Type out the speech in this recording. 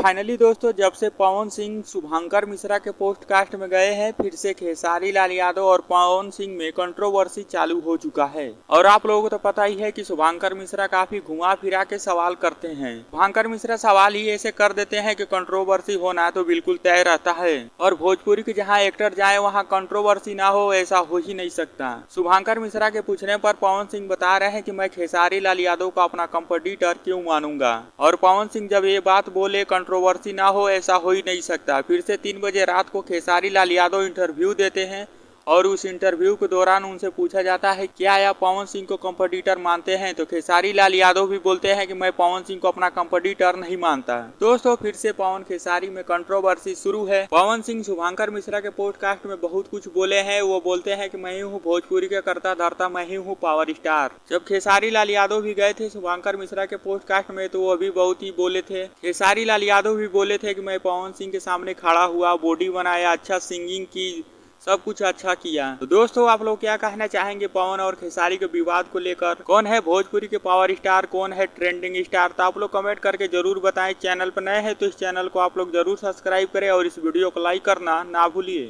Finally दोस्तों, जब से पवन सिंह शुभंकर मिश्रा के पोस्टकास्ट में गए हैं, फिर से खेसारी लाल यादव और पवन सिंह में कंट्रोवर्सी चालू हो चुका है। और आप लोगों को तो पता ही है कि शुभंकर मिश्रा काफी घुमा फिरा के सवाल करते हैं। शुभंकर मिश्रा सवाल ही ऐसे कर देते हैं कि कंट्रोवर्सी होना तो बिल्कुल तय रहता है। और भोजपुरी के जहाँ एक्टर जाए वहाँ कंट्रोवर्सी ना हो, ऐसा हो ही नहीं सकता। शुभंकर मिश्रा के पूछने पर पवन सिंह बता रहे हैं कि मैं खेसारी लाल यादव को अपना कंपटीटर क्यों मानूंगा। और पवन सिंह जब ये बात बोले कंट्रोवर्सी ना हो, ऐसा हो ही नहीं सकता। फिर से 3 बजे रात को खेसारी लाल यादव इंटरव्यू देते हैं और उस इंटरव्यू के दौरान उनसे पूछा जाता है क्या आप पवन सिंह को कंपटीटर मानते हैं, तो खेसारी लाल यादव भी बोलते हैं कि मैं पवन सिंह को अपना कंपटीटर नहीं मानता। दोस्तों, फिर से पवन खेसारी में कंट्रोवर्सी शुरू है। पवन सिंह शुभंकर मिश्रा के पॉडकास्ट में बहुत कुछ बोले हैं। वो बोलते हैं कि मैं ही हूँ भोजपुरी के करता धरता, मैं ही हूँ पावर स्टार। जब खेसारी लाल यादव भी गए थे शुभंकर मिश्रा के पॉडकास्ट में, तो वो भी बहुत ही बोले थे। खेसारी लाल यादव भी बोले थे कि मैं पवन सिंह के सामने खड़ा हुआ, बॉडी बनाया, अच्छा सिंगिंग की, सब कुछ अच्छा किया। तो दोस्तों, आप लोग क्या कहना चाहेंगे पवन और खेसारी के विवाद को लेकर? कौन है भोजपुरी के पावर स्टार, कौन है ट्रेंडिंग स्टार? तो आप लोग कमेंट करके जरूर बताएं। चैनल पर नए हैं तो इस चैनल को आप लोग जरूर सब्सक्राइब करें और इस वीडियो को लाइक करना ना भूलिए।